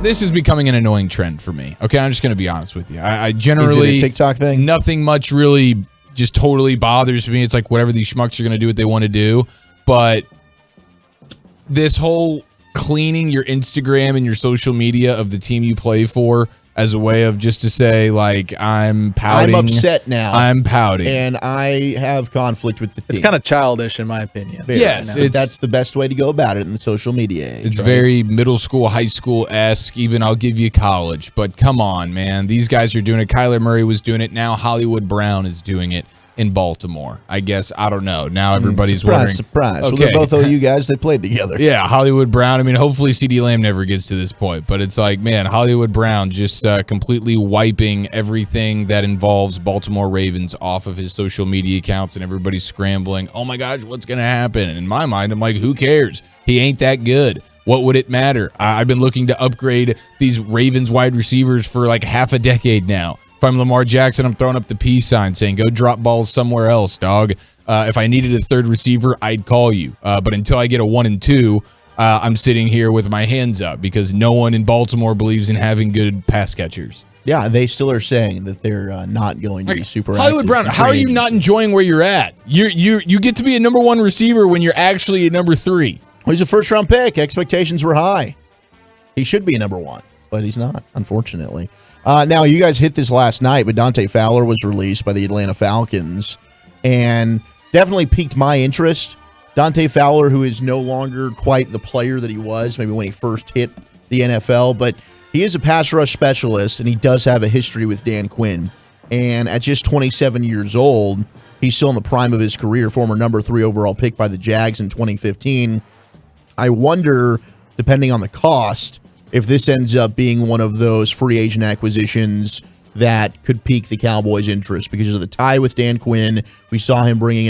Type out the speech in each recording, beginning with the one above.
this is becoming an annoying trend for me. Okay, I'm just going to be honest with you. I generally... Is it a TikTok thing? Nothing much really just totally bothers me. It's like whatever these schmucks are going to do what they want to do. But this whole cleaning your Instagram and your social media of the team you play for as a way of just to say, like, I'm pouting. I'm upset now. I'm pouting. And I have conflict with the team. It's kind of childish, in my opinion. Yes. That's the best way to go about it in the social media age. It's right? very middle school, high school-esque. Even I'll give you college. But come on, man. These guys are doing it. Kyler Murray was doing it. Now Hollywood Brown is doing it in Baltimore. I guess, I don't know. Now everybody's wondering. Surprise. Okay. Well, they're both OU guys that played together. Yeah, Hollywood Brown. I mean, hopefully CeeDee Lamb never gets to this point. But it's like, man, Hollywood Brown just completely wiping everything that involves Baltimore Ravens off of his social media accounts, and everybody's scrambling. Oh, my gosh, what's going to happen? And in my mind, I'm like, who cares? He ain't that good. What would it matter? I've been looking to upgrade these Ravens wide receivers for like half a decade now. If I'm Lamar Jackson, I'm throwing up the peace sign saying, go drop balls somewhere else, dog. If I needed a third receiver, I'd call you. But until I get a 1 and 2, I'm sitting here with my hands up because no one in Baltimore believes in having good pass catchers. Yeah, they still are saying that they're not going to be super Hollywood Brown, how are you not enjoying where you're at? You get to be a number 1 receiver when you're actually a number 3. Well, he's a first-round pick. Expectations were high. He should be a number 1, but he's not, unfortunately. Now, you guys hit this last night, but Dante Fowler was released by the Atlanta Falcons and definitely piqued my interest. Dante Fowler, who is no longer quite the player that he was maybe when he first hit the NFL, but he is a pass rush specialist, and he does have a history with Dan Quinn. And at just 27 years old, he's still in the prime of his career, former number 3 overall pick by the Jags in 2015. I wonder, depending on the cost, if this ends up being one of those free agent acquisitions that could pique the Cowboys' interest because of the tie with Dan Quinn. We saw him bring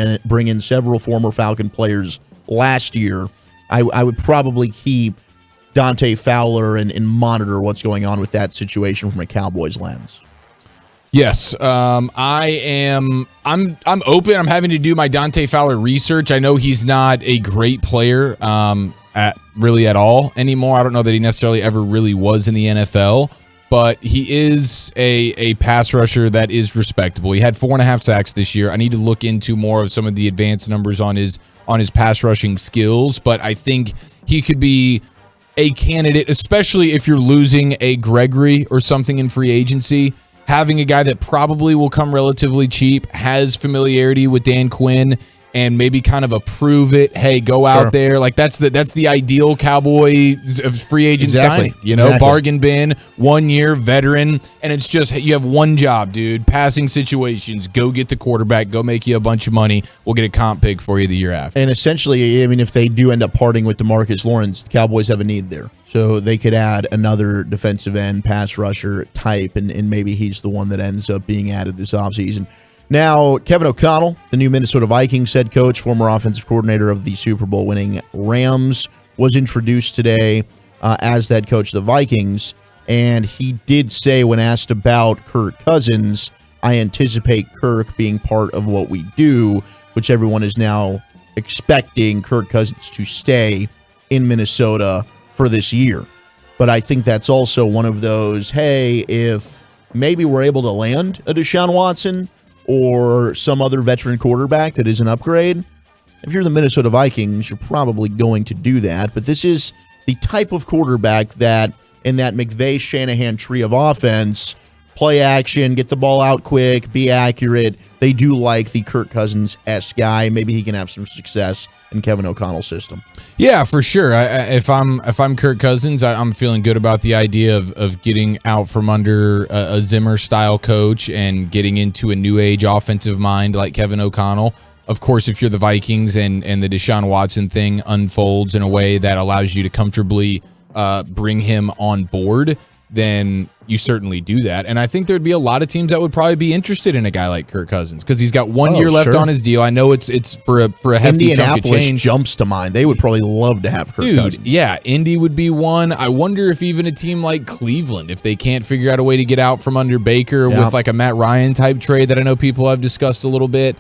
in several former Falcon players last year. I would probably keep Dante Fowler and monitor what's going on with that situation from a Cowboys lens. Yes, I'm open. I'm having to do my Dante Fowler research. I know he's not a great player at all anymore. I don't know that he necessarily ever really was in the NFL, but he is a pass rusher that is respectable. He had 4.5 sacks this year. I need to look into more of some of the advanced numbers on his pass rushing skills, but I think he could be a candidate, especially if you're losing a Gregory or something in free agency. Having a guy that probably will come relatively cheap, has familiarity with Dan Quinn, and maybe kind of approve it. Hey, go out there. Like that's the ideal Cowboy free agent signing. Bargain bin, 1 year veteran, and it's just you have one job, dude. Passing situations. Go get the quarterback. Go make you a bunch of money. We'll get a comp pick for you the year after. And essentially, I mean, if they do end up parting with DeMarcus Lawrence, the Cowboys have a need there. So they could add another defensive end pass rusher type, and maybe he's the one that ends up being added this offseason. Now, Kevin O'Connell, the new Minnesota Vikings head coach, former offensive coordinator of the Super Bowl winning Rams, was introduced today as the head coach of the Vikings. And he did say, when asked about Kirk Cousins, I anticipate Kirk being part of what we do, which everyone is now expecting Kirk Cousins to stay in Minnesota for this year. But I think that's also one of those, hey, if maybe we're able to land a Deshaun Watson or some other veteran quarterback that is an upgrade, if you're the Minnesota Vikings, you're probably going to do that. But this is the type of quarterback that, in that McVay-Shanahan tree of offense, play action, get the ball out quick, be accurate. They do like the Kirk Cousins-esque guy. Maybe he can have some success in Kevin O'Connell's system. Yeah, for sure. If I'm Kirk Cousins, I'm feeling good about the idea of getting out from under a Zimmer-style coach and getting into a new age offensive mind like Kevin O'Connell. Of course, if you're the Vikings and the Deshaun Watson thing unfolds in a way that allows you to comfortably bring him on board, then you certainly do that. And I think there'd be a lot of teams that would probably be interested in a guy like Kirk Cousins because he's got 1 year left on his deal. I know it's for a hefty chunk of change. Jumps to mind. They would probably love to have Kirk Cousins. Yeah, Indy would be one. I wonder if even a team like Cleveland, if they can't figure out a way to get out from under Baker with like a Matt Ryan type trade that I know people have discussed a little bit,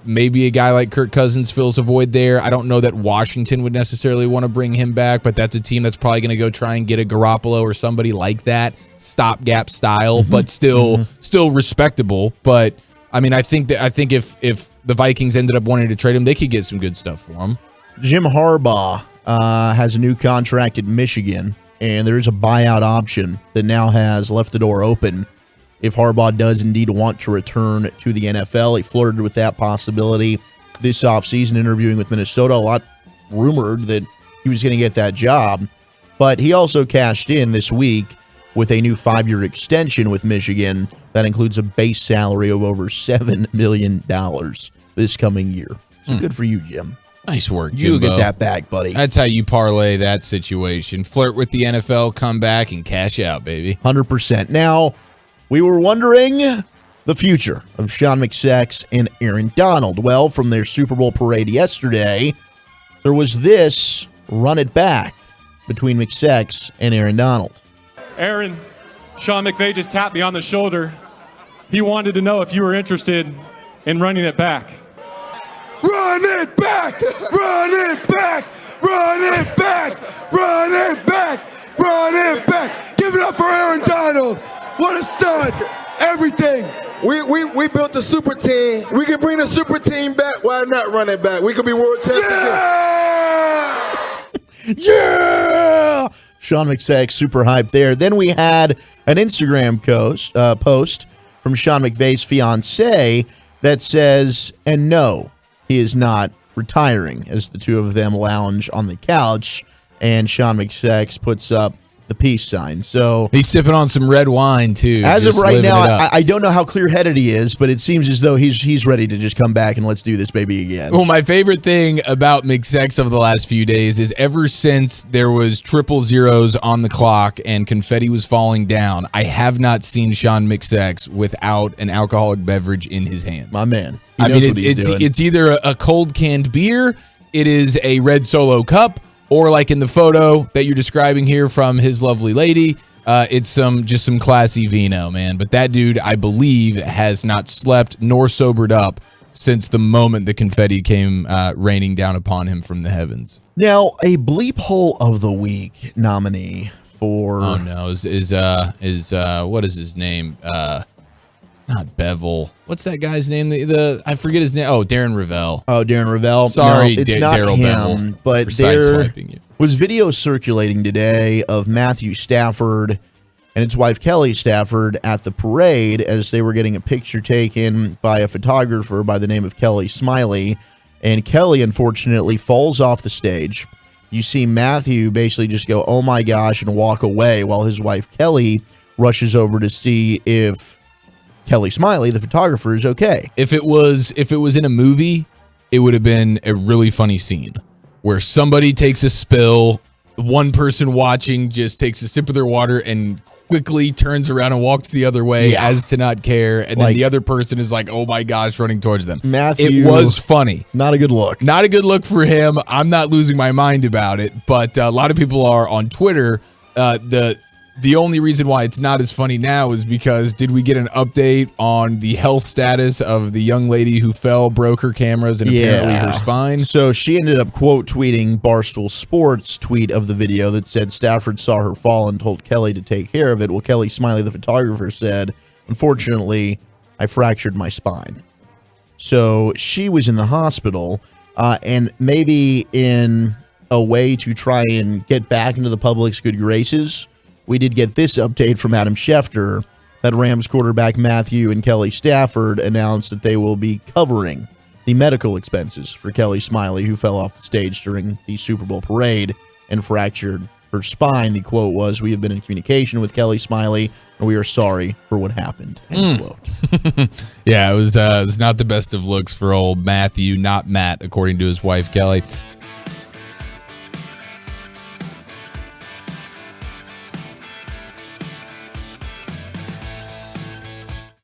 Maybe a guy like Kirk Cousins fills a void there. I don't know that Washington would necessarily want to bring him back, but that's a team that's probably going to go try and get a Garoppolo or somebody like that, stopgap style, but still respectable. But I mean, I think if the Vikings ended up wanting to trade him, they could get some good stuff for him. Jim Harbaugh has a new contract at Michigan, and there is a buyout option that now has left the door open. If Harbaugh does indeed want to return to the NFL, he flirted with that possibility this offseason, interviewing with Minnesota. A lot rumored that he was going to get that job, but he also cashed in this week with a new 5-year extension with Michigan that includes a base salary of over $7 million this coming year. So good for you, Jim. Nice work, You Jimbo. get that back, buddy. That's how you parlay that situation. Flirt with the NFL, come back, and cash out, baby. 100%. Now, we were wondering the future of Sean McSex and Aaron Donald. Well, from their Super Bowl parade yesterday, there was this run it back between McSex and Aaron Donald. Aaron, Sean McVay just tapped me on the shoulder. He wanted to know if you were interested in running it back. Run it back! Run it back! Run it back! Run it back! Run it back! Give it up for Aaron Donald! What a stud! Everything! We built the super team. We can bring the super team back. Why not run it back? We could be world champions. Yeah! Yeah! Sean McSex, super hyped there. Then we had an Instagram post from Sean McVay's fiancée that says, and no, he is not retiring, as the two of them lounge on the couch, and Sean McSex puts up the peace sign. So he's sipping on some red wine too. As of just right living now, it up. I don't know how clear-headed he is, but it seems as though he's ready to just come back and let's do this baby again. Well, my favorite thing about McSex over the last few days is ever since there was 000s on the clock and confetti was falling down, I have not seen Sean McSex without an alcoholic beverage in his hand. My man. He knows what he's doing. It's either a cold canned beer, it is a red Solo cup, or like in the photo that you're describing here from his lovely lady, it's just some classy vino, man. But that dude, I believe, has not slept nor sobered up since the moment the confetti came raining down upon him from the heavens. Now, a bleep hole of the week nominee for... Oh no, is what is his name? Not Bevel. What's that guy's name? I forget his name. Oh, Darren Ravel. Oh, Darren Ravel. Sorry, no, it's not Darryl him, Bevel, but for there sideswiping you. was video circulating today of Matthew Stafford and his wife Kelly Stafford at the parade as they were getting a picture taken by a photographer by the name of Kelly Smiley. And Kelly, unfortunately, falls off the stage. You see Matthew basically just go, oh my gosh, and walk away while his wife Kelly rushes over to see if Kelly Smiley, the photographer, is okay. If it was in a movie, it would have been a really funny scene where somebody takes a spill, one person watching just takes a sip of their water and quickly turns around and walks the other way as to not care, and then the other person is like, oh my gosh, running towards them. Matthew, it was funny. Not a good look. Not a good look for him. I'm not losing my mind about it, but a lot of people are on Twitter. The only reason why it's not as funny now is because did we get an update on the health status of the young lady who fell, broke her cameras, and apparently her spine? So she ended up quote tweeting Barstool Sports tweet of the video that said Stafford saw her fall and told Kelly to take care of it. Well, Kelly Smiley, the photographer, said, unfortunately, I fractured my spine. So she was in the hospital, and maybe in a way to try and get back into the public's good graces, we did get this update from Adam Schefter that Rams quarterback Matthew and Kelly Stafford announced that they will be covering the medical expenses for Kelly Smiley, who fell off the stage during the Super Bowl parade and fractured her spine. The quote was, "We have been in communication with Kelly Smiley, and we are sorry for what happened." End quote. Yeah, it was not the best of looks for old Matthew, not Matt, according to his wife, Kelly.